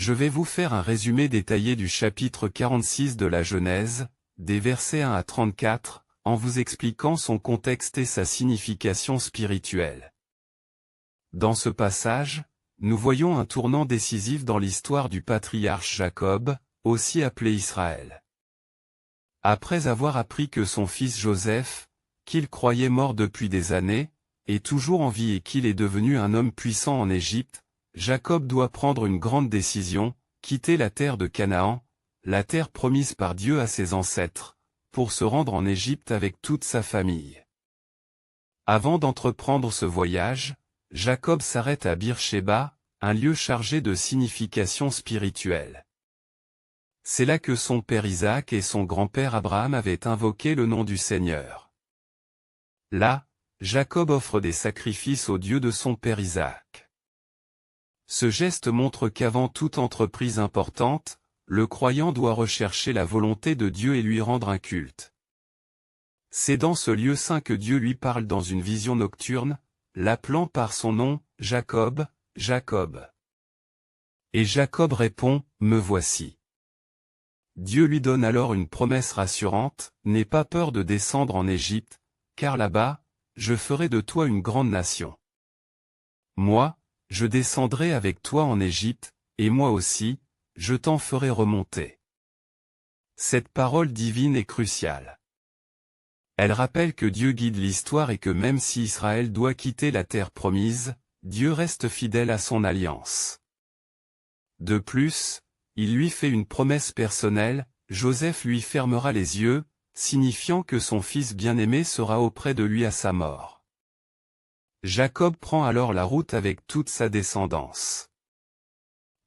Je vais vous faire un résumé détaillé du chapitre 46 de la Genèse, des versets 1 à 34, en vous expliquant son contexte et sa signification spirituelle. Dans ce passage, nous voyons un tournant décisif dans l'histoire du patriarche Jacob, aussi appelé Israël. Après avoir appris que son fils Joseph, qu'il croyait mort depuis des années, est toujours en vie et qu'il est devenu un homme puissant en Égypte, Jacob doit prendre une grande décision, quitter la terre de Canaan, la terre promise par Dieu à ses ancêtres, pour se rendre en Égypte avec toute sa famille. Avant d'entreprendre ce voyage, Jacob s'arrête à Beer-Shéba, un lieu chargé de signification spirituelle. C'est là que son père Isaac et son grand-père Abraham avaient invoqué le nom du Seigneur. Là, Jacob offre des sacrifices au Dieu de son père Isaac. Ce geste montre qu'avant toute entreprise importante, le croyant doit rechercher la volonté de Dieu et lui rendre un culte. C'est dans ce lieu saint que Dieu lui parle dans une vision nocturne, l'appelant par son nom, Jacob, Jacob. Et Jacob répond, Me voici. Dieu lui donne alors une promesse rassurante, N'aie pas peur de descendre en Égypte, car là-bas, je ferai de toi une grande nation. Moi, je descendrai avec toi en Égypte, et moi aussi, je t'en ferai remonter. Cette parole divine est cruciale. Elle rappelle que Dieu guide l'histoire et que même si Israël doit quitter la terre promise, Dieu reste fidèle à son alliance. De plus, il lui fait une promesse personnelle, Joseph lui fermera les yeux, signifiant que son fils bien-aimé sera auprès de lui à sa mort. Jacob prend alors la route avec toute sa descendance.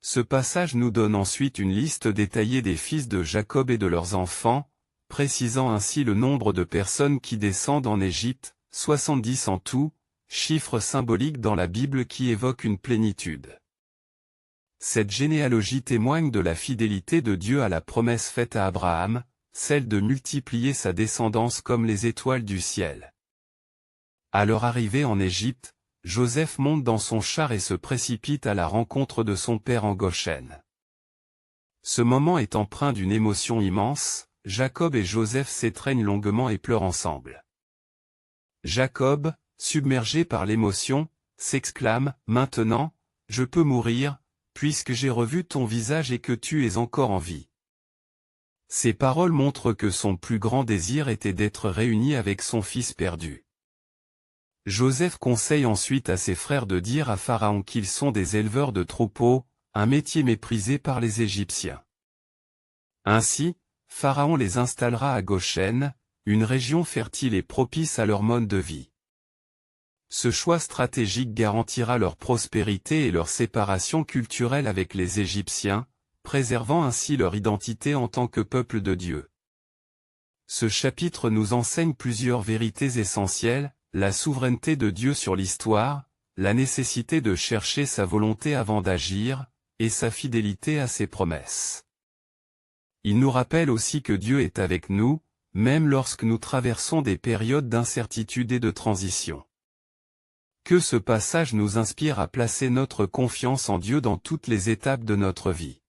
Ce passage nous donne ensuite une liste détaillée des fils de Jacob et de leurs enfants, précisant ainsi le nombre de personnes qui descendent en Égypte, 70 en tout, chiffre symbolique dans la Bible qui évoque une plénitude. Cette généalogie témoigne de la fidélité de Dieu à la promesse faite à Abraham, celle de multiplier sa descendance comme les étoiles du ciel. À leur arrivée en Égypte, Joseph monte dans son char et se précipite à la rencontre de son père en Goshen. Ce moment est empreint d'une émotion immense, Jacob et Joseph s'étreignent longuement et pleurent ensemble. Jacob, submergé par l'émotion, s'exclame, « Maintenant, je peux mourir, puisque j'ai revu ton visage et que tu es encore en vie. » Ces paroles montrent que son plus grand désir était d'être réuni avec son fils perdu. Joseph conseille ensuite à ses frères de dire à Pharaon qu'ils sont des éleveurs de troupeaux, un métier méprisé par les Égyptiens. Ainsi, Pharaon les installera à Goshen, une région fertile et propice à leur mode de vie. Ce choix stratégique garantira leur prospérité et leur séparation culturelle avec les Égyptiens, préservant ainsi leur identité en tant que peuple de Dieu. Ce chapitre nous enseigne plusieurs vérités essentielles, la souveraineté de Dieu sur l'histoire, la nécessité de chercher sa volonté avant d'agir, et sa fidélité à ses promesses. Il nous rappelle aussi que Dieu est avec nous, même lorsque nous traversons des périodes d'incertitude et de transition. Que ce passage nous inspire à placer notre confiance en Dieu dans toutes les étapes de notre vie.